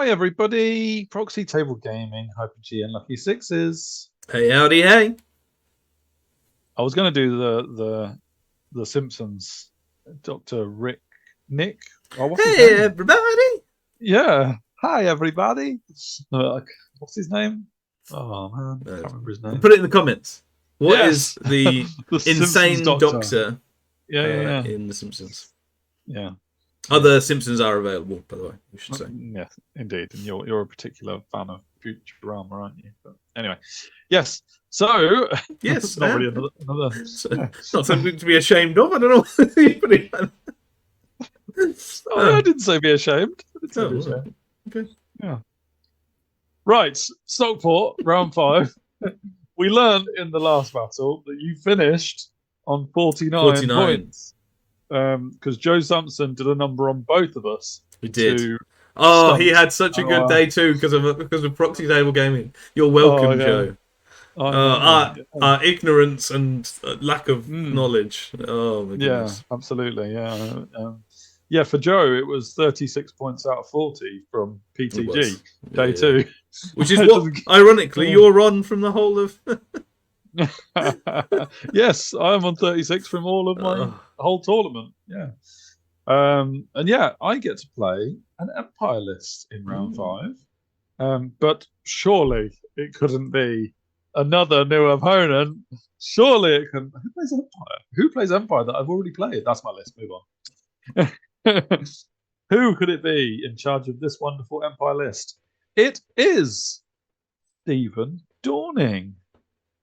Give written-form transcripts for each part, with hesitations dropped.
Hi everybody, Proxy Table Gaming, Hyper G and Lucky Sixes. Hey, howdy, hey. I was going to do the Simpsons, Dr. Nick. Oh, what's his Hey, name? everybody. Yeah. Hi everybody. What's his name? Oh man, I can't remember his name. Put it in the comments. What is Yes, the the Simpsons insane Doctor. doctor Yeah. in The Simpsons? Yeah. Other Simpsons are available, by the way, we should say. Yes, indeed. And you're a particular fan of Futurama, aren't you? But anyway, yes. So, Yes, not I really am. another. So, Yeah. not something to be ashamed of. I don't know. I didn't say be ashamed. I didn't say be Oh, ashamed. okay. Yeah. Right. Stockport, round 5. We learned in the last battle that you finished on 49 49. points. Because Joe Sampson did a number on both of us We did. to Oh, he stunt had such a good our. day too because of Proxy Table Gaming. You're Oh, welcome, yeah. Joe. I know. Our ignorance and lack of Mm. knowledge. Oh my Yeah, goodness. absolutely. Yeah. Yeah, for Joe, it was 36 points out of 40 from It PTG, was. day Yeah. 2. Which is It what, doesn't- ironically, you're on from the whole of. Yes, I'm on 36 from all of my Oh, whole tournament. Yeah. And yeah, I get to play an Empire list in round 5. But surely it couldn't be another new opponent. Surely it can. Who plays Empire? Who plays Empire that I've already played? That's my list. Move on. Who could it be in charge of this wonderful Empire list? It is Stephen Dawning,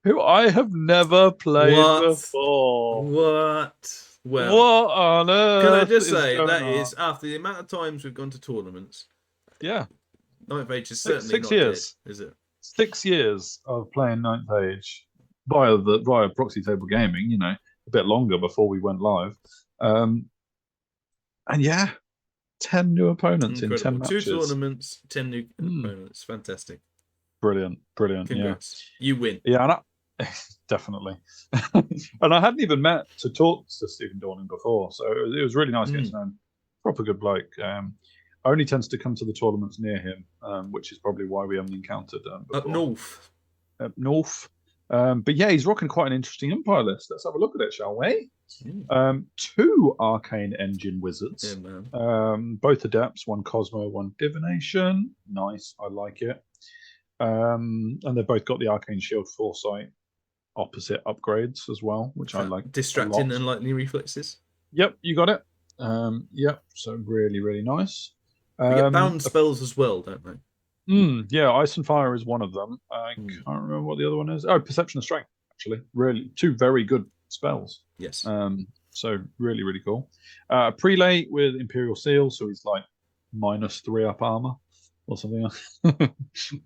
who I have never played what? before. What? Well, What on can I earth just is say going that on? is after the amount of times we've gone to tournaments, Yeah, Ninth Age is six, certainly six not dead, years. is it? 6 years of playing Ninth Age via Proxy Table Gaming. A bit longer before we went live. And yeah, 10 new opponents in 10 Incredible. Two matches. tournaments, 10 new opponents. Fantastic. Brilliant. Yeah. Congrats. You win. Yeah, definitely. And I hadn't even met to talk to Stephen Dawning before, so it was really nice getting to know him. Proper good bloke. Only tends to come to the tournaments near him, which is probably why we haven't encountered before. Up north. Up north. But yeah, he's rocking quite an interesting Empire list. Let's have a look at it, shall we? 2 Arcane Engine Wizards. Yeah, man. Both Adepts, 1 Cosmo, 1 Divination. Nice, I like it. And they've both got the Arcane Shield Foresight opposite upgrades as well, which I like. Distracting and lightning reflexes. Yep, you got it. Yep, so really, really nice. We get bound spells as well, don't they? Yeah, Ice and Fire is one of them. I can't remember what the other one is. Oh, Perception and Strength, actually. Really, 2 very good spells. Yes. So really, really cool. Prelate with Imperial Seal, so he's like -3 up armor or something.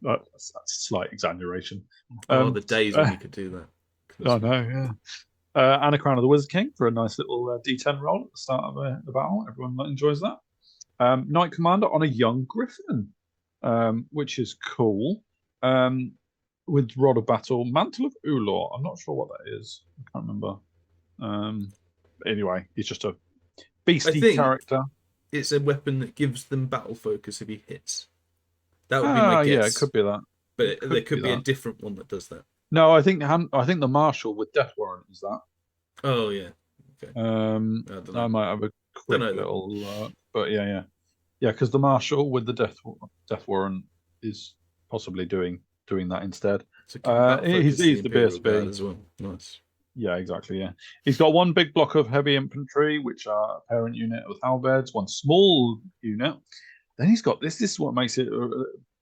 That's a slight exaggeration. The days when you could do that. I know, yeah. And a Crown of the Wizard King for a nice little D10 roll at the start of the battle. Everyone enjoys that. Knight Commander on a Young Griffin, which is cool. With Rod of Battle, Mantle of Ulor. I'm not sure what that is. I can't remember. Anyway, he's just a beastie character. It's a weapon that gives them battle focus if he hits. That would be my guess. Yeah, it could be that. But there could be a different one that does that. No, I think the Marshal with Death Warrant is that. Oh yeah. Okay. I might have a quick little look, but yeah, because the Marshal with the Death Warrant is possibly doing that instead. He's the BSB as well. Nice. Yeah, exactly. Yeah, he's got 1 big block of heavy infantry, which are a parent unit with halberds, 1 small unit. Then he's got this. This is what makes it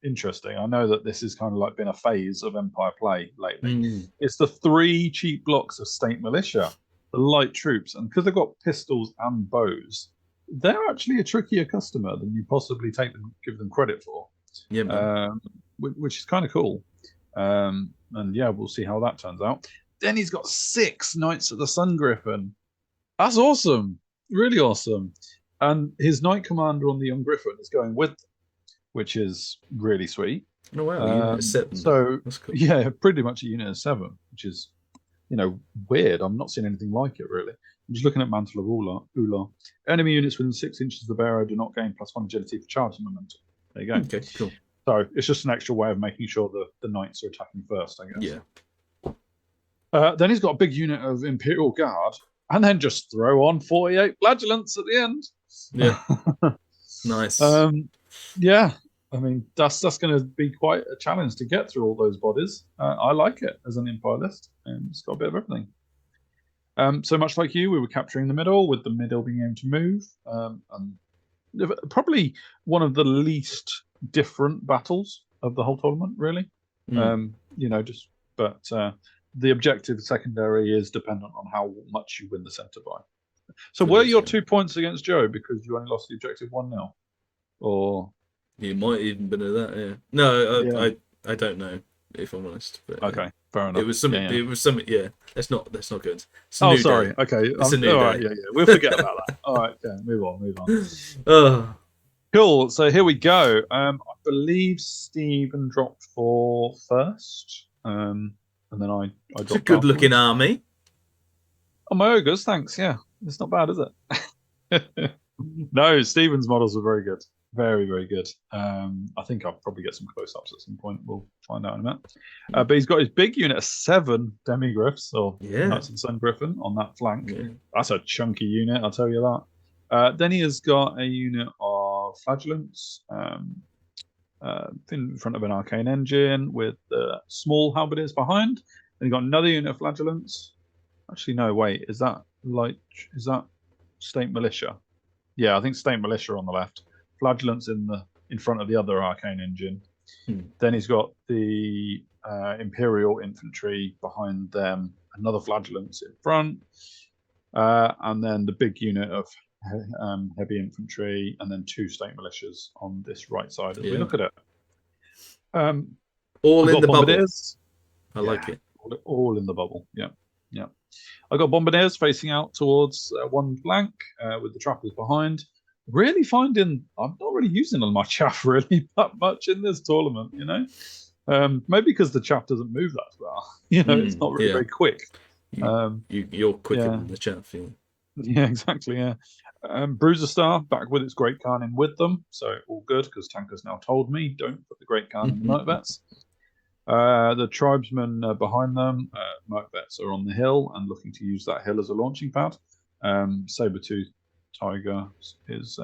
interesting. I know that this has kind of like been a phase of Empire play lately. It's the 3 cheap blocks of state militia, the light troops, and because they've got pistols and bows, they're actually a trickier customer than you possibly give them credit for. Yeah, which is kind of cool. And yeah, we'll see how that turns out. Then he's got 6 Knights of the Sun Griffin. That's awesome. Really awesome. And his Knight Commander on the Young Griffin is going with them, which is really sweet. Oh, wow. Unit of 7. So, that's cool. Yeah, pretty much a unit of 7, which is, weird. I'm not seeing anything like it, really. I'm just looking at Mantle of Ula. Enemy units within 6 inches of the bearer do not gain +1 agility for charge and momentum. There you go. Okay, cool. So it's just an extra way of making sure the knights are attacking first, I guess. Yeah. Then he's got a big unit of Imperial Guard, and then just throw on 48 flagellants at the end. Yeah. Nice. Yeah. I mean, that's going to be quite a challenge to get through all those bodies. I like it as an Empire list, and it's got a bit of everything. So much like you, we were capturing the middle, with the middle being able to move. And probably one of the least different battles of the whole tournament, really. But the objective secondary is dependent on how much you win the center by. So were your 2 points against Joe because you only lost the objective 1-0? Or it might even been at that, yeah. No, I don't know, if I'm honest. But, okay, fair enough. It was something. It was something. Yeah, that's not good. Sorry. Day. Okay, it's a new all day. right. Yeah. We'll forget about that. All right. Okay, move on. Cool. So here we go. I believe Stephen dropped for first, and then I dropped. It's a good-looking army. Oh, my ogres, thanks. Yeah, it's not bad, is it? No, Stephen's models were very good. Very, very good. I think I'll probably get some close-ups at some point. We'll find out in a minute. But he's got his big unit of 7 demigriffs, or Knights of the Sun Griffin, on that flank. Yeah. That's a chunky unit, I'll tell you that. Then he has got a unit of flagellants in front of an arcane engine with small halberdiers behind. Then he got another unit of flagellants. Actually, no, wait. Is that state militia? Yeah, I think state militia on the left. Flagellants in front of the other arcane engine. Then he's got the Imperial infantry behind them, another flagellants in front, and then the big unit of heavy infantry, and then 2 state militias on this right side as we look at it. All in the bubble. I like it. All in the bubble. Yeah. I got bombardiers facing out towards one flank with the trappers behind. Really finding I'm not really using on my chaff really that much in this tournament, maybe because the chaff doesn't move that well. It's not really very quick. You're quicker than the chaff. Yeah, exactly. Yeah. Bruiser Star back with its Great Khan in with them, so all good because Tanker's now told me don't put the Great Khan in the Night Vets. The tribesmen behind them, Night Vets, are on the hill and looking to use that hill as a launching pad. Sabertooth Tiger is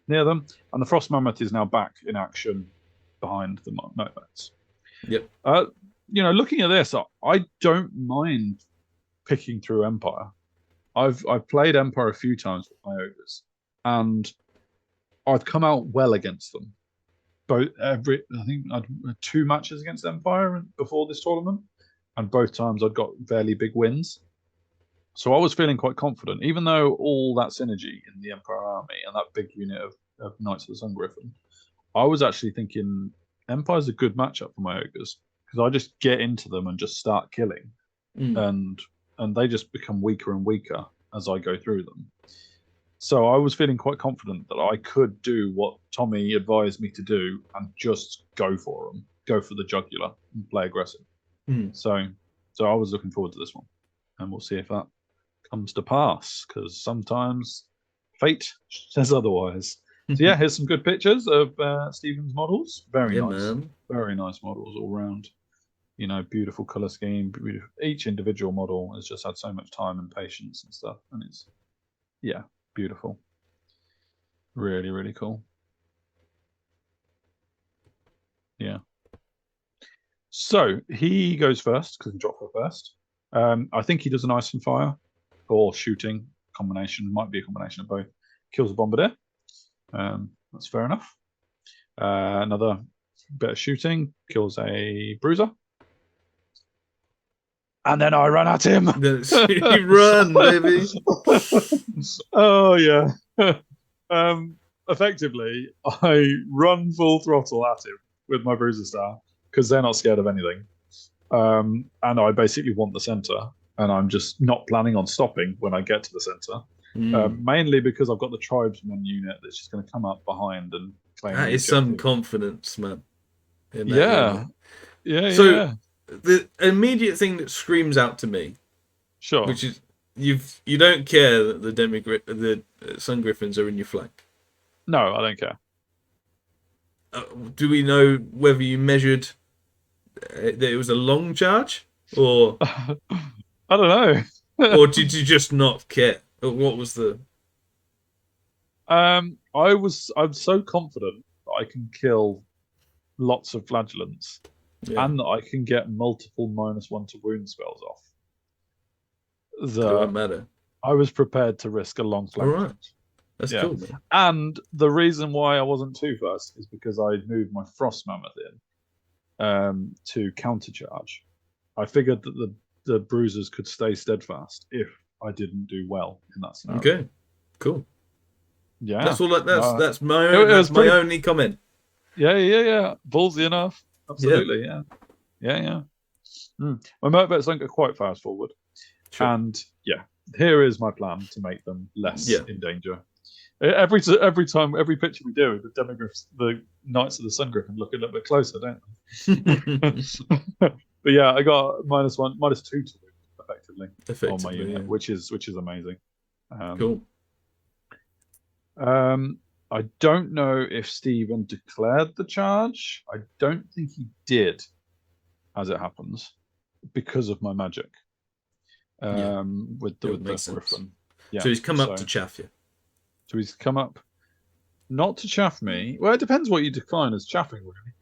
near them, and the Frost Mammoth is now back in action behind the Night Vets. Yep. Looking at this, I don't mind picking through Empire. I've played Empire a few times with my ogres, and I've come out well against them. I think I'd 2 matches against Empire before this tournament, and both times I'd got fairly big wins. So I was feeling quite confident, even though all that synergy in the Empire army and that big unit of Knights of the Sun Griffin, I was actually thinking Empire's a good matchup for my ogres because I just get into them and just start killing, and they just become weaker and weaker as I go through them. So I was feeling quite confident that I could do what Tommy advised me to do and just go for them, go for the jugular and play aggressive. So I was looking forward to this one, and we'll see if that comes to pass, because sometimes fate says otherwise. So yeah, here's some good pictures of Stephen's models. Very nice, man. Very nice models all round. Beautiful color scheme. Beautiful. Each individual model has just had so much time and patience and stuff, and it's beautiful. Really, really cool. Yeah. So he goes first because he dropped for first. I think he does an ice and fire or shooting combination. Might be a combination of both. Kills a bombardier. That's fair enough. Another bit of shooting. Kills a bruiser. And then I run at him. You run, baby. Oh, yeah. Effectively, I run full throttle at him with my Bruiser Star because they're not scared of anything. And I basically want the center, and I'm just not planning on stopping when I get to the center. Mainly because I've got the tribesman unit that's just going to come up behind and claim. That is some confidence, man. Yeah. The immediate thing that screams out to me, sure, which is you don't care that the Sun Griffins are in your flank. No, I don't care. Do we know whether you measured that it was a long charge, I don't know. or did you just not care? What was the? I'm so confident that I can kill lots of flagellants Yeah, and that I can get multiple -1 to wound spells off. it won't That matter. I was prepared to risk a long All flank right, charge. that's Yeah. cool, man. And the reason why I wasn't too fast is because I moved my Frost Mammoth in to countercharge. I figured that the bruisers could stay steadfast if I didn't do well in that scenario. Okay, cool. Yeah. That's all. That's It was my pretty. only comment. Yeah. Ballsy enough. Yeah, Absolutely. Yeah. My Merkbets don't go quite fast forward. sure. And yeah, here is my plan to make them less Yeah. in danger. Every time, every picture we do, the demogryphs, the Knights of the Sun Griffin look a little bit closer, don't they? But yeah, I got -1, -2 to wound effectively on my unit, yeah. which is amazing. Cool. I don't know if Stephen declared the charge. I don't think he did, as it happens, because of my magic. With the Griffin. Yeah. So he's come up to chaff you. So he's come up not to chaff me. Well, it depends what you define as chaffing, really.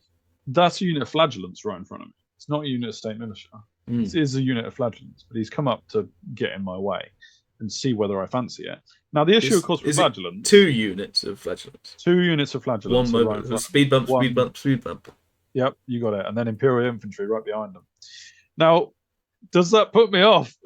That's a unit of flagellants right in front of me. It's not a unit of state militia. It is a unit of flagellants, but he's come up to get in my way and see whether I fancy it. Now, the issue, of course, with flagellants... 2 units of flagellants. 2 units of flagellants. One moment. Speed bump, speed bump, speed bump. Yep, you got it. And then Imperial Infantry right behind them. Now, does that put me off?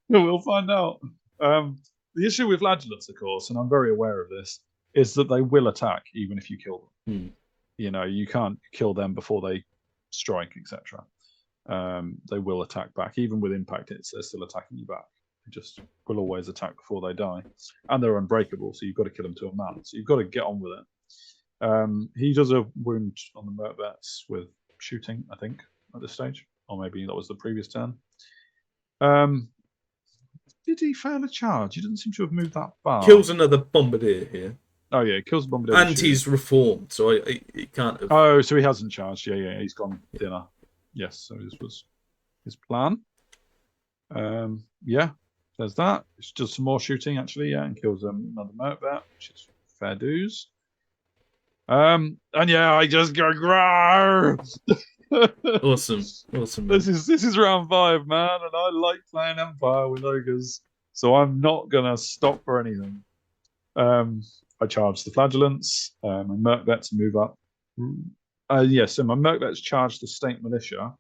We'll find out. The issue with flagellants, of course, and I'm very aware of this, is that they will attack even if you kill them. You know, you can't kill them before they strike, etc. They will attack back. Even with impact hits, they're still attacking you back. They just will always attack before they die. And they're unbreakable, so you've got to kill them to a man. So you've got to get on with it. He does a wound on the Merkbets with shooting, I think, at this stage. Or maybe that was the previous turn. Did he fail a charge? He doesn't seem to have moved that far. Kills another bombardier here. Oh yeah, kills a bombardier. And he's reformed, so he can't have... Oh, so he hasn't charged. Yeah, he's gone thinner. Yes, so this was his plan. Yeah, there's that. It's just some more shooting, actually, yeah, and kills another Merkbat, which is fair dues. And yeah, I just go grow. Awesome. This is round 5, man, and I like playing Empire with ogres, so I'm not gonna stop for anything. I charge the flagellants. My Merkbets move up. So my Merkbets charge the state militia,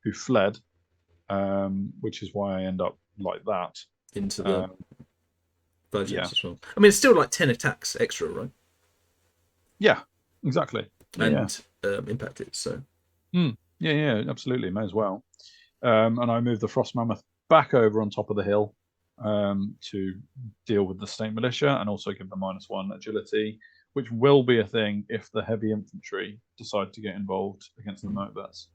who fled, which is why I end up like that into the flagellants as well. I mean, it's still like 10 attacks extra, right? Yeah, exactly. And impact it, so. Yeah, absolutely. May as well. And I move the Frost Mammoth back over on top of the hill to deal with the state militia and also give them -1 agility, which will be a thing if the heavy infantry decide to get involved against the Merkbets.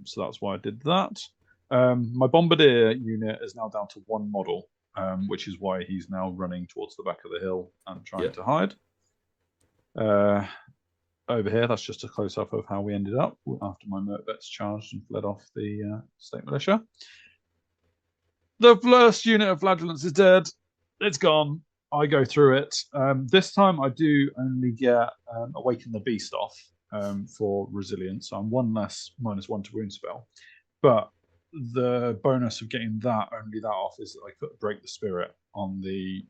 So that's why I did that. My bombardier unit is now down to 1 model, which is why he's now running towards the back of the hill and trying to hide. Over here, that's just a close-up of how we ended up after my Merkbets charged and fled off the state militia. The first unit of flagellants is dead. It's gone. I go through it. This time I do only get Awaken the Beast off for resilience. So I'm 1 less -1 to wound spell. But the bonus of getting that off is that I could break the spirit on the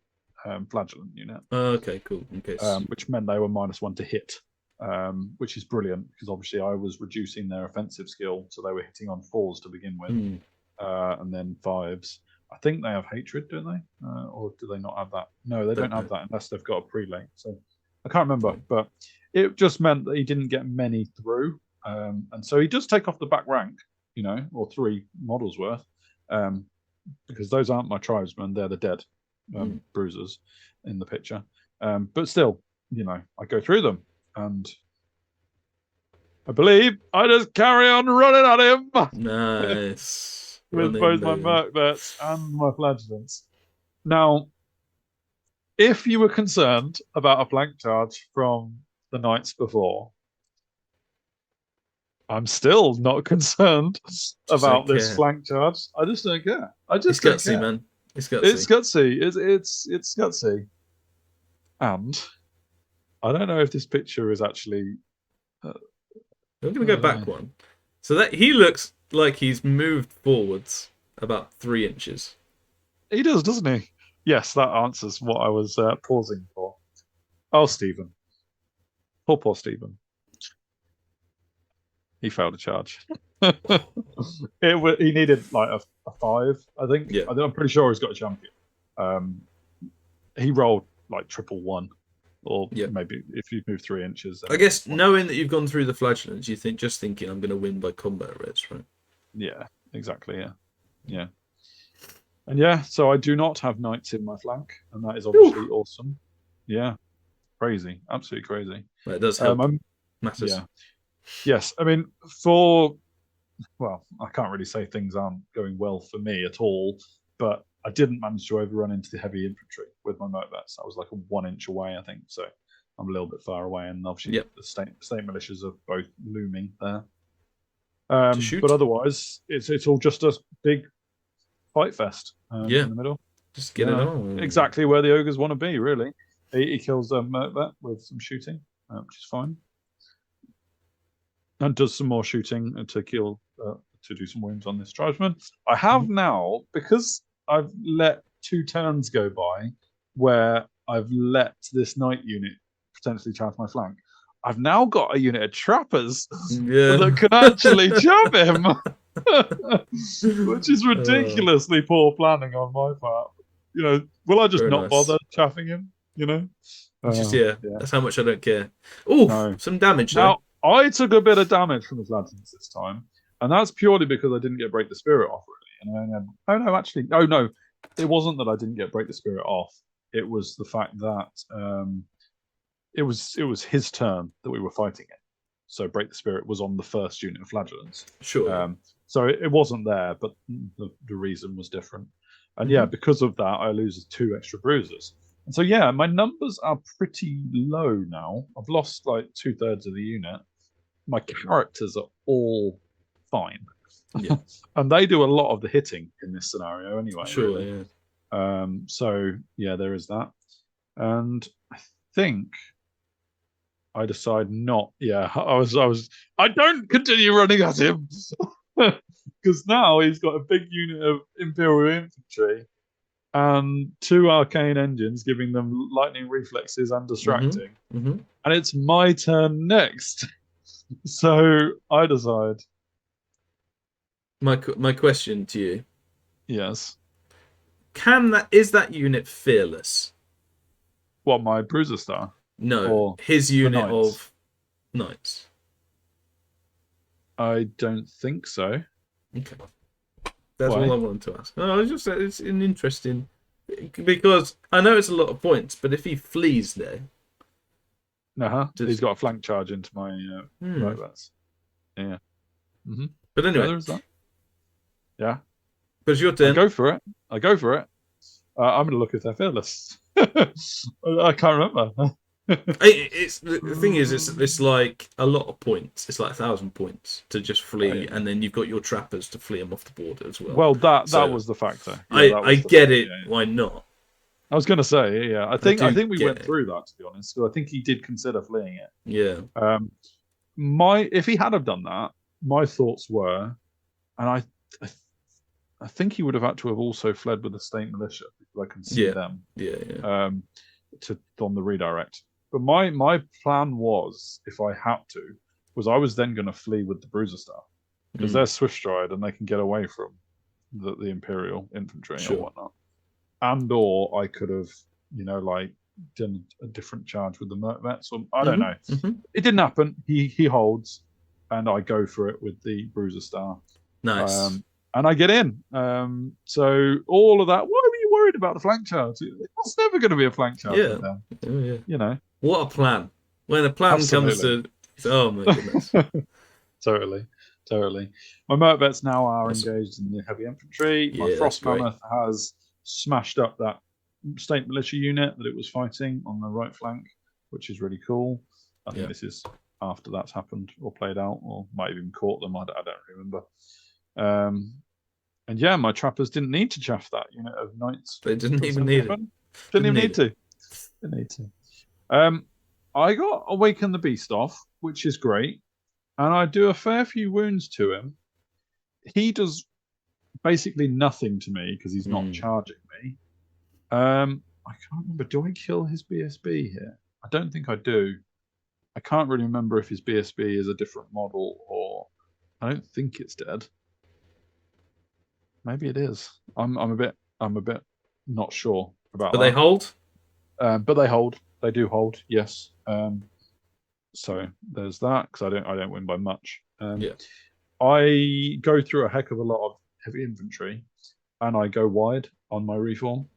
flagellant unit. Okay, cool. Okay. Which meant they were -1 to hit. Which is brilliant because obviously I was reducing their offensive skill, so they were hitting on 4s to begin with, and then 5s. I think they have hatred, don't they? Or do they not have that? No, they don't have that unless they've got a prelate. So I can't remember, but it just meant that he didn't get many through, and so he does take off the back rank, or 3 models worth, because those aren't my tribesmen; they're the dead bruisers in the picture. But still, I go through them. And I believe I just carry on running at him. Nice. With both my Merkbets and my flagellants. Now, if you were concerned about a flank charge from the Knights before, I'm still not concerned about don't this care. flank charge. I just don't care. I It's just don't gutsy, care. man. It's gutsy. It's gutsy. It's gutsy. And I don't know if this picture is actually. I'm going to go back one. So that he looks like he's moved forwards about 3 inches. He does, doesn't he? Yes, that answers what I was pausing for. Oh, Stephen. Poor Stephen. He failed a charge. He needed like a 5, I think. Yeah. I'm pretty sure he's got a champion. He rolled like 111, or maybe if you move 3 inches. I guess knowing that you've gone through the flagellants, you think just thinking I'm going to win by combat rates, right? Yeah, exactly. Yeah. And yeah, so I do not have knights in my flank, and that is obviously awesome. Yeah, crazy, absolutely crazy. Well, it does help. Matters. Yeah. Yes, I mean, well, I can't really say things aren't going well for me at all, but I didn't manage to overrun into the heavy infantry with my motvets. I was like a 1 inch away, I think, so I'm a little bit far away, and obviously the state militias are both looming there. But otherwise, it's all just a big fight fest in the middle. Just get it on. Exactly where the ogres want to be, really. He kills a Mertvet with some shooting, which is fine. And does some more shooting to kill, to do some wounds on this tribesman. I have now, because I've let 2 turns go by where I've let this knight unit potentially charge my flank, I've now got a unit of trappers that can actually jab him. Which is ridiculously poor planning on my part. Will I just not bother chaffing him? That's how much I don't care. Some damage now. I took a bit of damage from the flagellants this time, and that's purely because I didn't get Break the Spirit off really. And no, it wasn't that I didn't get Break the Spirit off. It was the fact that it was his turn that we were fighting it. So Break the Spirit was on the first unit of flagellants. Sure. So it wasn't there, but the reason was different. And because of that, I lose 2 extra bruisers. And so my numbers are pretty low now. I've lost like 2/3 of the unit. My characters are all fine. Yeah. And they do a lot of the hitting in this scenario anyway. Sure, really. So there is that. And I think I decide not. I don't continue running at him. Because now he's got a big unit of Imperial infantry and 2 arcane engines giving them lightning reflexes and distracting. And it's my turn next. So I decide. My question to you. Yes. Is that unit fearless? What, my Bruiser Star? No, his unit of knights. I don't think so. Okay. That's all I wanted to ask. No, it's an interesting, because I know it's a lot of points, but if he flees there, he's got a flank charge into my motvets. Yeah. But anyway, there's that. Yeah. But it's your turn. I go for it. I'm going to look at their fearless. I can't remember. The thing is, it's like a lot of points. It's like 1,000 points to just flee, and then you've got your trappers to flee them off the border as well. Well, that was the factor. I get it. Yeah. Why not? I was going to say, I think we went through that, to be honest. So I think he did consider fleeing it. Yeah. If he had have done that, my thoughts were, and I think he would have had to have also fled with the state militia because I can see them. Yeah. On the redirect. But my plan was, if I had to, was I was then going to flee with the Bruiser Star because they're swift stride and they can get away from the Imperial infantry or whatnot. And or I could have, done a different charge with the Mertvets. Or I don't know. It didn't happen. He holds, and I go for it with the Bruiser Star. Nice. And I get in. So all of that. Why were you worried about the flank charge? It's never going to be a flank charge. Yeah. What a plan! When a plan comes to, oh my goodness. Totally. My Mertvets now are engaged in the heavy infantry. My Frost Mammoth has smashed up that state militia unit that it was fighting on the right flank, which is really cool. I think this is after that's happened or played out, or might have even caught them. I don't remember. And yeah, my trappers didn't need to chaff that unit of knights. They didn't even need it. Didn't even need to. Didn't need to. I got Awaken the Beast off, which is great, and I do a fair few wounds to him. He does basically nothing to me because he's not charging me. I can't remember. Do I kill his BSB here? I don't think I do. I can't really remember if his BSB is a different model or I don't think it's dead. Maybe it is. I'm a bit not sure about that. But they hold? But they hold. They do hold, yes. So there's that, because I don't win by much. I go through a heck of a lot of heavy infantry, and I go wide on my reform.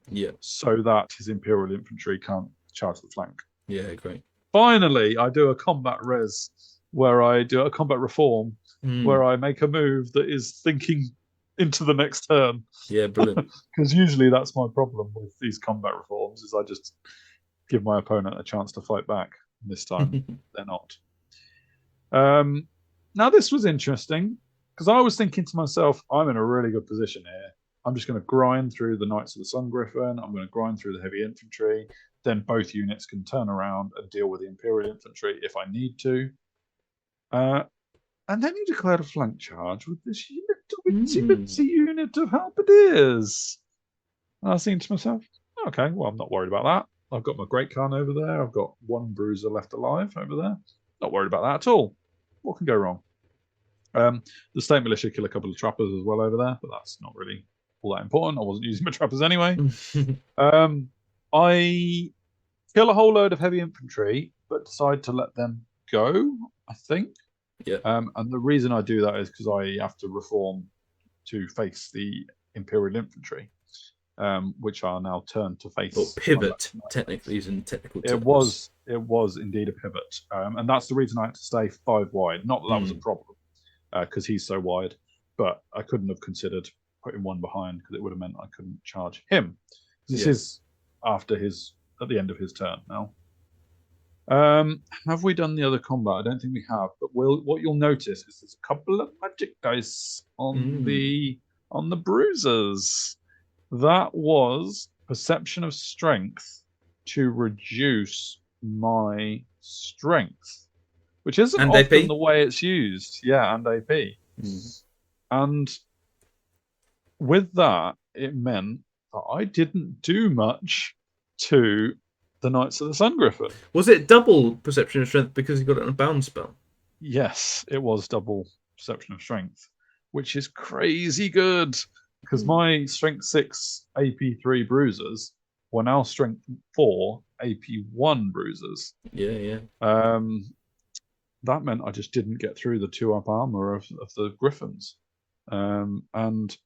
So that his Imperial infantry can't charge the flank. Yeah, great. Finally, I do a combat res where I do a combat reform where I make a move that is thinking into the next turn. Yeah, brilliant. Because usually that's my problem with these combat reforms, is I just give my opponent a chance to fight back. This time they're not. Now this was interesting because I was thinking to myself, I'm in a really good position here. I'm just going to grind through the Knights of the Sun Griffin. I'm going to grind through the heavy infantry. Then both units can turn around and deal with the Imperial infantry if I need to. And then he declared a flank charge with this itsy unit of halberdiers. And I was thinking to myself, okay, well, I'm not worried about that. I've got my Great Khan over there. I've got one bruiser left alive over there. Not worried about that at all. What can go wrong? The State Militia kill a couple of trappers as well over there, but that's not really all that important. I wasn't using my trappers anyway. I kill a whole load of heavy infantry, but decide to let them go, I think. And the reason I do that is because I have to reform to face the Imperial infantry, which are now turned to face. Or pivot, technically, using technical terms. It was indeed a pivot, and that's the reason I had to stay 5 wide. Not that that was a problem, because he's so wide, but I couldn't have considered putting one behind because it would have meant I couldn't charge him. This is at the end of his turn now. Have we done the other combat? I don't think we have, but what you'll notice is there's a couple of magic dice on the bruisers. That was perception of strength to reduce my strength, which isn't and often AP? The way it's used. Yeah, and AP. And with that, it meant that I didn't do much to the Knights of the Sun Griffin. Was it double perception of strength because he got it on a bound spell? Yes, it was double perception of strength, which is crazy good because my strength 6 AP3 bruisers were now strength 4 AP1 bruisers. Yeah. That meant I just didn't get through the 2-up armor of the Griffins. And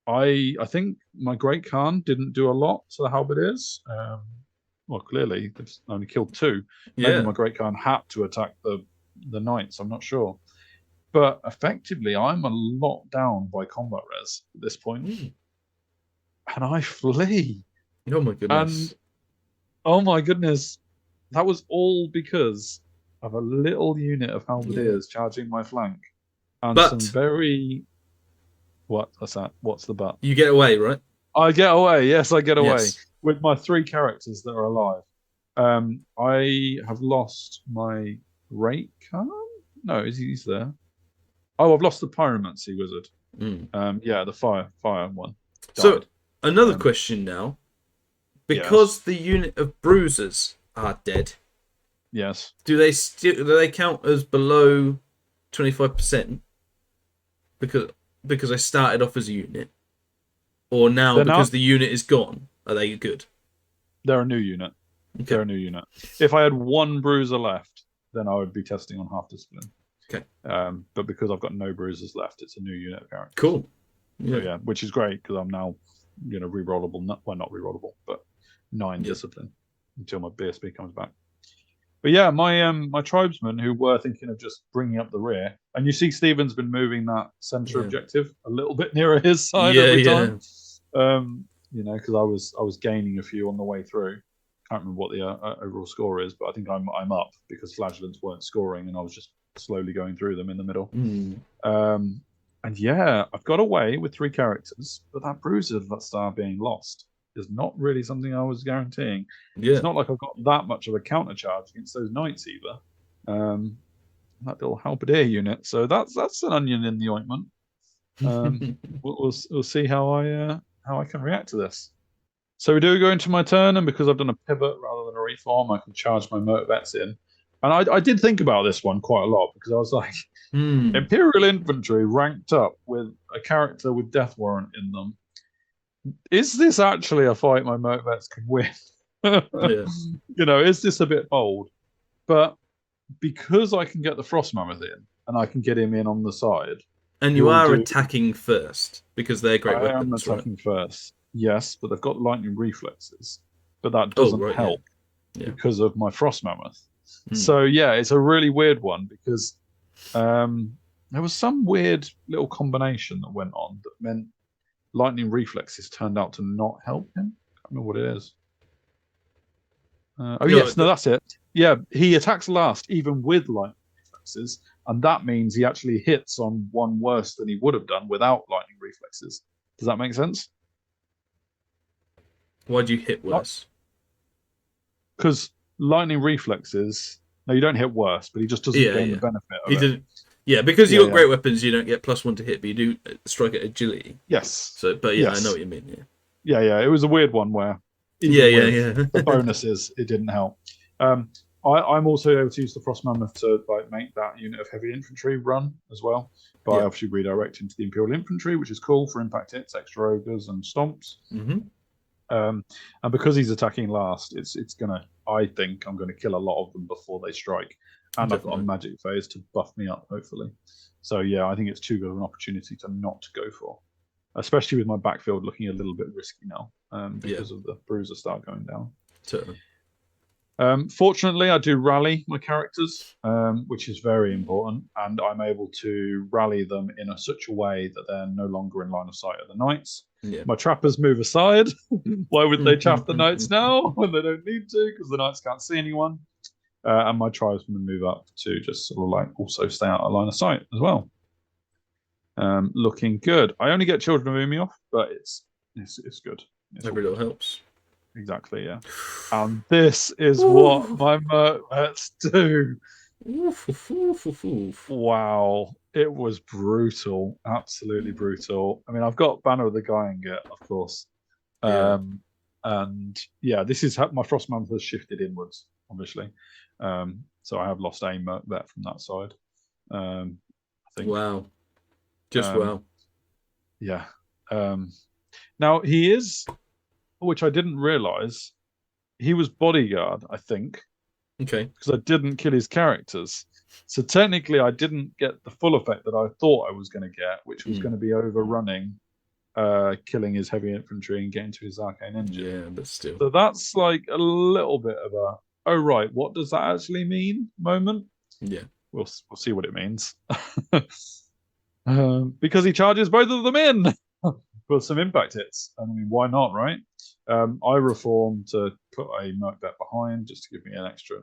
I think my Great Khan didn't do a lot to the halberdiers. Well, clearly, they've only killed 2. Maybe my Great Khan had to attack the Knights, I'm not sure. But effectively, I'm a lot down by combat res at this point. And I flee. Oh my goodness. And, oh my goodness, that was all because of a little unit of halberdiers charging my flank. And some very... What's that? What's the but? You get away, right? I get away. Yes, I get away. With my 3 characters that are alive. I have lost my Great Khan? No, he's there. Oh, I've lost the Pyromancy Wizard. The fire one. Died. So, another question now. Because the unit of bruisers are dead. Yes. Do they count as below 25%? Because I started off as a unit? Or now because the unit is gone, are they good? They're a new unit. Okay. They're a new unit. If I had 1 bruiser left, then I would be testing on half discipline. Okay. But because I've got no bruisers left, it's a new unit of characters. Cool. So, which is great because I'm now, rerollable. Well, not rerollable, but 9 discipline until my BSB comes back. But yeah, my tribesmen who were thinking of just bringing up the rear, and you see Stephen's been moving that center objective a little bit nearer his side every time. Because I was gaining a few on the way through. can't remember what the overall score is, but I think I'm up because flagellants weren't scoring, and I was just slowly going through them in the middle. And yeah, I've got away with 3 characters, but that bruiser star being lost is not really something I was guaranteeing. Yeah. It's not like I've got that much of a counter charge against those knights either. That little halberdier unit, so that's an onion in the ointment. We'll see how I can react to this. So we do go into my turn, and because I've done a pivot rather than a reform, I can charge my motor bets in. And I did think about this one quite a lot because I was like, Imperial Infantry ranked up with a character with Death Warrant in them. Is this actually a fight my motor bets can win? Yeah. You know, is this a bit bold? But because I can get the Frost Mammoth in, and I can get him in on the side. And you are attacking first because they're great weapons, I am attacking first, yes, but they've got lightning reflexes. But that doesn't help because of my Frost Mammoth. So yeah, it's a really weird one because there was some weird little combination that went on that meant lightning reflexes turned out to not help him. I can't remember what it is. That's it. Yeah, he attacks last even with lightning reflexes, and that means he actually hits on one worse than he would have done without lightning reflexes. Does that make sense? Why do you hit worse? Because lightning reflexes. No, you don't hit worse, but he just doesn't gain the benefit of it. Yeah, because you got great weapons, you don't get +1 to hit, but you do strike at agility. Yes. So, but yeah, I know what you mean. Yeah. It was a weird one where. The bonuses, it didn't help. I'm also able to use the Frost Mammoth to make that unit of heavy infantry run as well. But I obviously redirect into the Imperial Infantry, which is cool for impact hits, extra ogres, and stomps. And because he's attacking last, I think I'm gonna kill a lot of them before they strike. And I've got a magic phase to buff me up, hopefully. So yeah, I think it's too good of an opportunity to not go for. Especially with my backfield looking a little bit risky now because of the bruiser start going down. Totally. Fortunately, I do rally my characters, which is very important, and I'm able to rally them in such a way that they're no longer in line of sight of the knights. Yeah. My trappers move aside. Why would they chaff the knights now when they don't need to? Because the knights can't see anyone. And my tribesmen move up to just sort of also stay out of line of sight as well. Looking good. I only get Children of Umi off, but it's good. Every little helps. Exactly, yeah. And this is what my mercs do. Wow, it was brutal, absolutely brutal. I mean, I've got Banner of the Gyingit, of course, and yeah, this is how my Frost Mammoth has shifted inwards, obviously. So I have lost a merc bet from that side. I think. Wow. Just wow. Yeah. Now he is, which I didn't realize, he was bodyguard, I think. Okay. Because I didn't kill his characters. So technically I didn't get the full effect that I thought I was going to get, which was going to be overrunning, killing his heavy infantry and getting to his arcane engine. Yeah, but still. So that's like a little bit of a, oh right, what does that actually mean moment? Yeah. We'll see what it means. Because he charges both of them in for some impact hits. I mean, why not, right? I reform to put a merc bet behind just to give me an extra,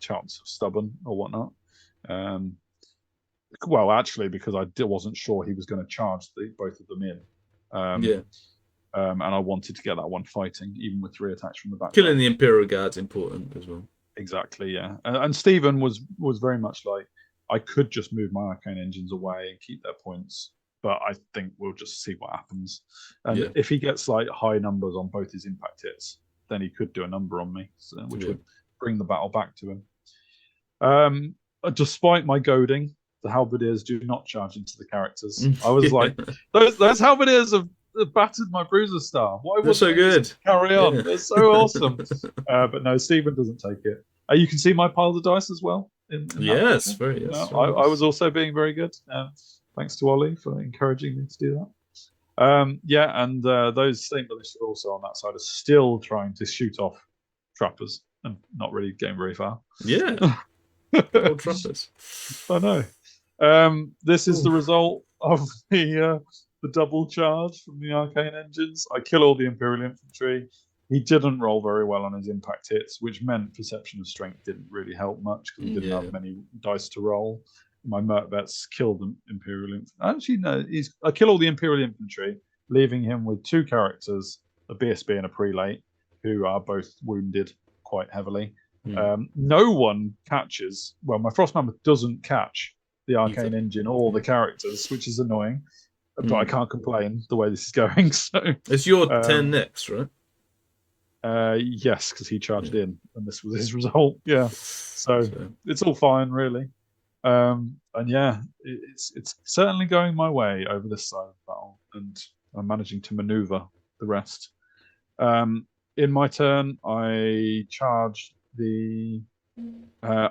chance of stubborn or whatnot. Well, actually, because I wasn't sure he was going to charge both of them in. And I wanted to get that one fighting, even with 3 attacks from the back. Killing the Imperial Guard's important as well. Exactly, yeah. And Stephen was very much like, I could just move my arcane engines away and keep their points, but I think we'll just see what happens. And if he gets high numbers on both his impact hits, then he could do a number on me, which would bring the battle back to him. Despite my goading, the halberdiers do not charge into the characters. I was like, those halberdiers have battered my bruiser star. Why was so good? Carry on. They're so awesome. But no, Stephen doesn't take it. You can see my piles of dice as well. Yes, very. Yes, I was also being very good. Thanks to Ollie for encouraging me to do that. And those same militia also on that side are still trying to shoot off trappers and not really getting very far. Yeah, old trappers. I know. This is the result of the double charge from the arcane engines. I kill all the Imperial infantry. He didn't roll very well on his impact hits, which meant perception of strength didn't really help much because he didn't have many dice to roll. My Merc vets killed the Imperial Infantry. Actually, no, I kill all the Imperial Infantry, leaving him with 2 characters, a BSB and a Prelate, who are both wounded quite heavily. No one catches. Well, my Frost Mammoth doesn't catch the Arcane Engine or the characters, which is annoying. But I can't complain the way this is going. So it's your turn next, right? Yes, because he charged in, and this was his result. Yeah, so it's all fine, really. And yeah, it's certainly going my way over this side of the battle, and I'm managing to maneuver the rest. In my turn, I charged the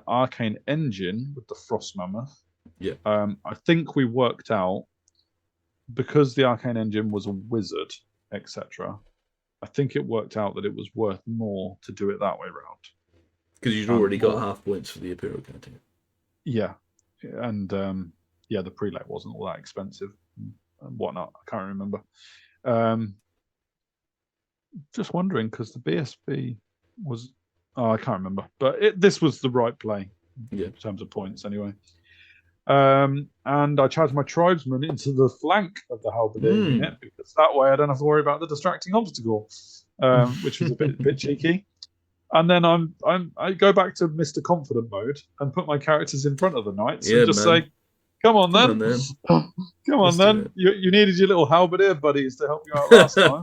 Arcane Engine with the Frost Mammoth. Yeah. I think we worked out, because the Arcane Engine was a wizard, etc. I think it worked out that it was worth more to do it that way round. Because you'd already got half points for the Imperial Canteen. Yeah. And the Prelate wasn't all that expensive and whatnot. I can't remember. Just wondering, because the BSB was... Oh, I can't remember. But this was the right play in terms of points anyway. And I charged my tribesmen into the flank of the halberdier unit, because that way I don't have to worry about the distracting obstacle, which was a bit cheeky. And then I go back to Mr. Confident mode and put my characters in front of the knights and just say, "Come on then, come on then. You needed your little halberdier buddies to help you out last time,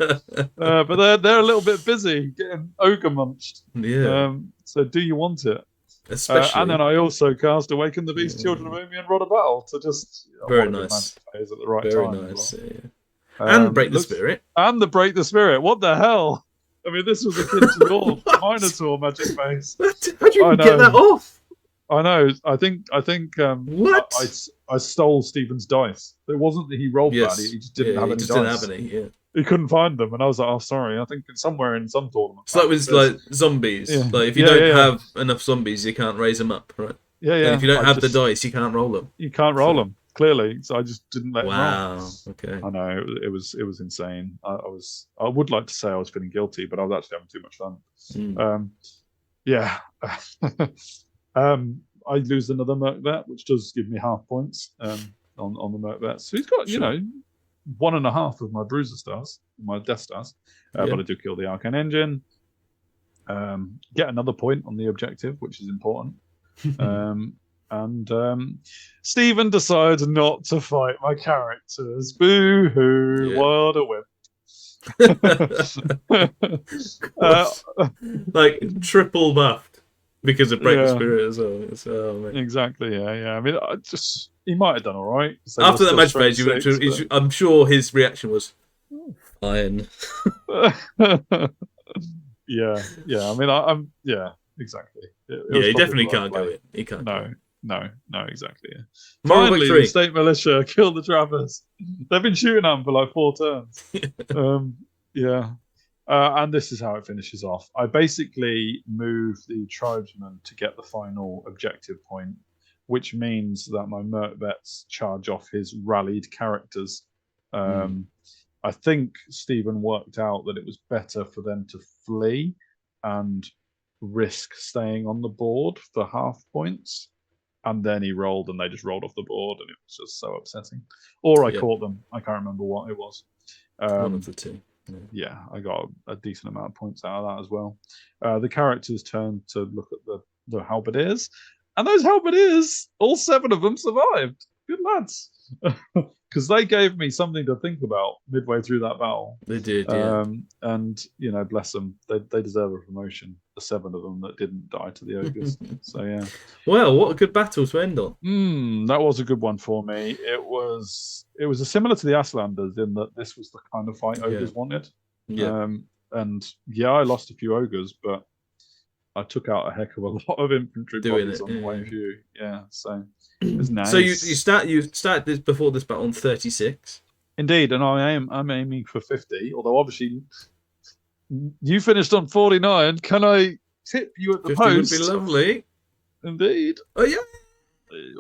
but they're a little bit busy getting ogre munched. Yeah. So do you want it?" Especially, and then I also cast Awaken the Beast, Children of Omi, and Rod of Battle to just very nice at the right very time. Nice. And Break the Spirit. And the Break the Spirit. What the hell? I mean, this was akin to your Minotaur magic phase. How'd you get that off? I know. I think. What? I stole Stephen's dice. It wasn't that he rolled bad. He just didn't have any dice. Didn't have any. Yeah. He couldn't find them, and I was like, "Oh, sorry. I think it's somewhere in some tournament." It's like with like zombies. Yeah. Like if you don't have enough zombies, you can't raise them up, right? Yeah, yeah. And if you don't have the dice, you can't roll them. You can't roll them, clearly. So I just didn't let them roll. Wow. Okay. I know it was insane. I would like to say I was feeling guilty, but I was actually having too much fun. Yeah. I lose another Merc vet, which does give me half points on the Merc vet. So he's got 1.5 of my bruiser stars, my death stars, but I do kill the Arcane Engine. Get another point on the objective, which is important. And Stephen decides not to fight my characters. Boo hoo! What a whip! Like triple buffed because of Break the Spirit as well. Exactly. Yeah. I mean, he might have done all right. So after that match phase, I'm sure his reaction was fine. Yeah. I mean, I'm exactly. He definitely can't go in. He can't. No, exactly. Yeah. Moral Finally, victory. the state militia killed the trappers. They've been shooting at them for like 4 turns. And this is how it finishes off. I basically move the tribesmen to get the final objective point, which means that my Merc vets charge off his rallied characters. I think Stephen worked out that it was better for them to flee and risk staying on the board for half points. And then he rolled, and they just rolled off the board, and it was just so upsetting. Or I caught them. I can't remember what it was. One of the two. Yeah, I got a decent amount of points out of that as well. The characters turned to look at the halberdiers, and those halberdiers, all 7 of them survived. Good lads. Because they gave me something to think about midway through that battle. They did, yeah. And, bless them. They deserve a promotion. The 7 of them that didn't die to the ogres. So, yeah. Well, what a good battle to end on. That was a good one for me. It was similar to the Aslanders in that this was the kind of fight ogres wanted. Yeah. I lost a few ogres, but I took out a heck of a lot of infantry bodies on the way through. Yeah, so it was nice. So you started this before this battle on 36. Indeed, and I'm aiming for 50. Although obviously you finished on 49. Can I tip you at the 50 post? Would be lovely. Indeed. Oh yeah.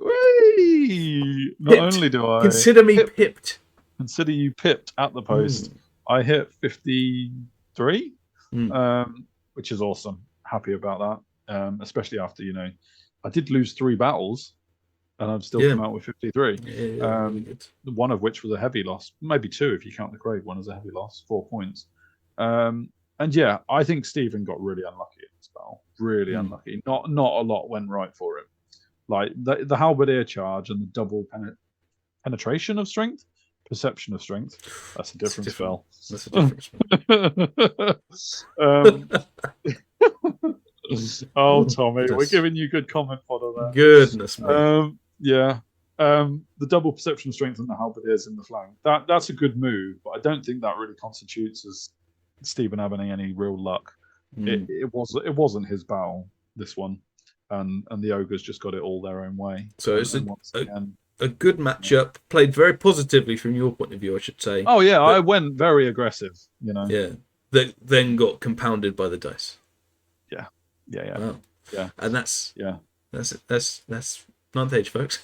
Whee! Not only do I consider me pipped. Consider you pipped at the post. I hit 53. which is awesome. Happy about that, especially after I did lose 3 battles, and I've still come out with 53. Really good. One of which was a heavy loss, maybe 2 if you count the grave one as a heavy loss, 4 points. And yeah, I think Stephen got really unlucky in this battle. Really unlucky. Not a lot went right for him. Like the halberdier charge and the double penetration of strength, perception of strength. That's a different spell. That's a different spell. Oh, Tommy, we're giving you good comment fodder there. Goodness me. The double perception of strength and the halberdiers in the flank. That's a good move, but I don't think that really constitutes as Stephen having any real luck. It wasn't his battle, this one, and the ogres just got it all their own way. So it's a good matchup, played very positively from your point of view, I should say. Oh yeah, I went very aggressive. Yeah, that then got compounded by the dice. Yeah. Wow. Yeah, and that's 9th age, folks.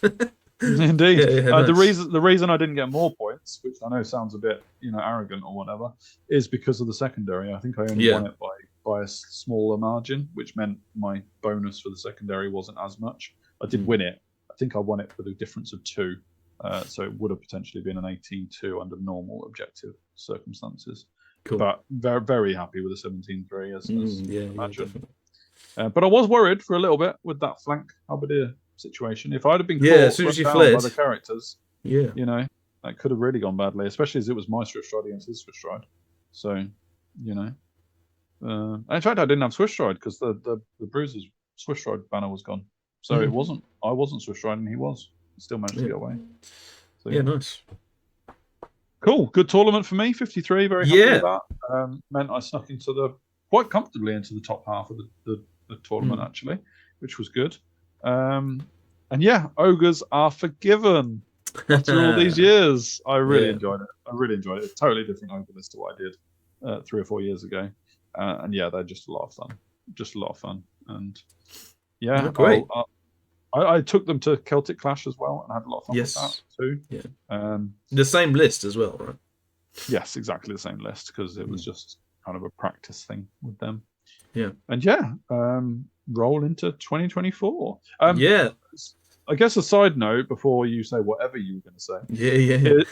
Indeed. Nice. The reason I didn't get more points, which I know sounds a bit arrogant or whatever, is because of the secondary. I think I only won it by a smaller margin, which meant my bonus for the secondary wasn't as much. I did win it. I think I won it with a difference of 2, so it would have potentially been an 18-2 under normal objective circumstances. Cool. But very, very happy with the 17-3 as definitely. But I was worried for a little bit with that flank halberdier situation. If I'd have been caught as soon as you fled by the characters, that could have really gone badly, especially as it was my Swift Stride against his Swift Stride. So, in fact, I didn't have Swift Stride because the Bruiser's Swift Stride banner was gone. So I wasn't Swift Stride and he was. Still managed to get away. So, nice. Cool. Good tournament for me. 53. Very happy with that. Meant I snuck quite comfortably into the top half of the tournament, actually, which was good. And ogres are forgiven after all these years. I really enjoyed it. It's a totally different ogre list to what I did 3 or 4 years ago. And they're just a lot of fun. And great. I took them to Celtic Clash as well and had a lot of fun with that too. Yeah. The same list as well, right? Yes, exactly the same list because it was just kind of a practice thing with them. Yeah. And roll into 2024. I guess a side note before you say whatever you were going to say.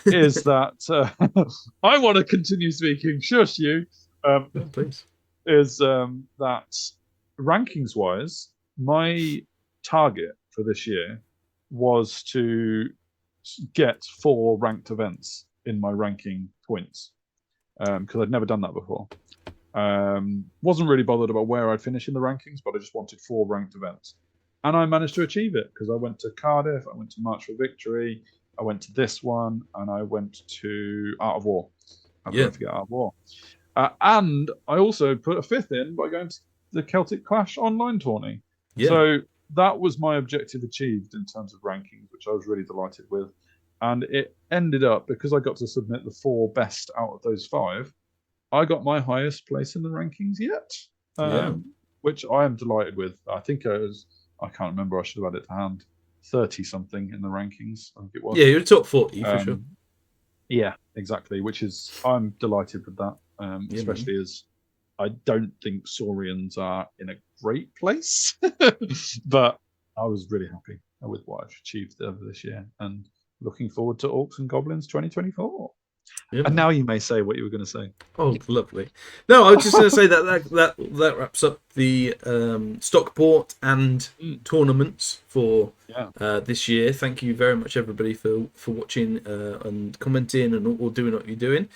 Is that I want to continue speaking. Shush you. Please. Is that rankings wise, my target for this year was to get 4 ranked events in my ranking points because I'd never done that before. Wasn't really bothered about where I'd finish in the rankings, but I just wanted 4 ranked events. And I managed to achieve it because I went to Cardiff, I went to March for Victory, I went to this one, and I went to Art of War. I don't forget Art of War. And I also put a 5th in by going to the Celtic Clash online tourney. So that was my objective achieved in terms of rankings, which I was really delighted with. And it ended up, because I got to submit the 4 best out of those 5, I got my highest place in the rankings yet, which I am delighted with. I think I can't remember, I should have had it to hand, 30-something in the rankings, I think it was. Yeah, you're top 40 for sure. Yeah, exactly, I'm delighted with that, especially as I don't think Saurians are in a great place, but I was really happy with what I've achieved over this year and looking forward to Orcs and Goblins 2024. And now you may say what you were going to say. Oh, lovely. No, I was just going to say that wraps up the Stockport and tournaments for this year. Thank you very much, everybody, for watching and commenting and all doing what you're doing.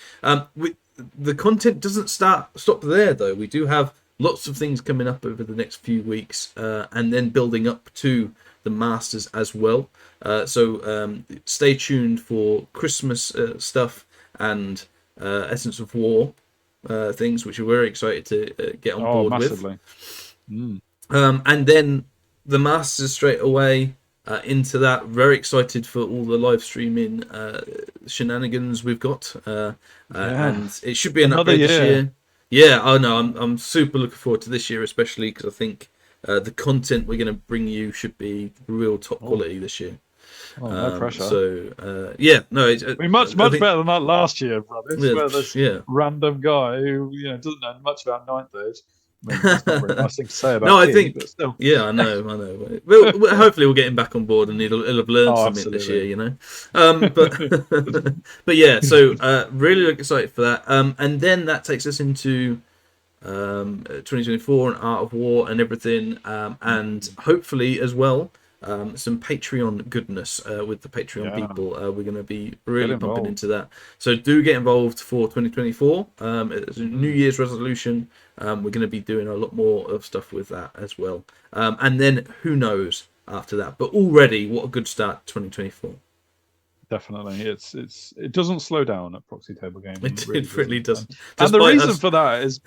The content doesn't stop there, though. We do have lots of things coming up over the next few weeks and then building up to the Masters as well. So stay tuned for Christmas stuff and Essence of War things, which we're very excited to get on board massively. with. And then the Masters straight away into that. Very excited for all the live streaming shenanigans we've got. And it should be another upgrade this year. Yeah, I know. I'm super looking forward to this year, especially because I think the content we're going to bring you should be real top quality this year. Oh, no pressure. So yeah, no, it's much better than that last year, brothers. Yeah, where this random guy who doesn't know much about Ninth Age. I mean, that's not a very nice thing to say about. No, I Key, think. But still. Yeah, I know. Well, hopefully we'll get him back on board, and he'll have learned something this year, But but yeah, so really excited for that. And then that takes us into 2024 and Art of War and everything, and hopefully as well some Patreon goodness with the Patreon people. We're going to be really pumping into that. So do get involved for 2024. It's a New Year's resolution. We're going to be doing a lot more of stuff with that as well. And then who knows after that? But already, what a good start to 2024 Definitely, it doesn't slow down at Proxy Table Gaming. It really doesn't. And the reason for that is,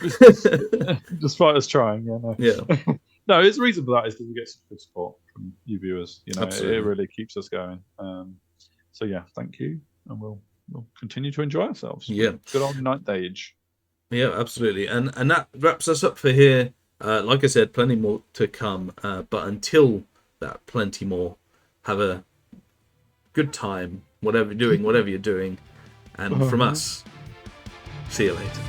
despite us trying, no, the reason for that is that we get some good support from you viewers. It really keeps us going. So yeah, thank you, and we'll continue to enjoy ourselves. Yeah, good old Ninth Age. Yeah, absolutely, and that wraps us up for here. Like I said, plenty more to come. But until that, plenty more. Have a good time, whatever you're doing, and from us, see you later.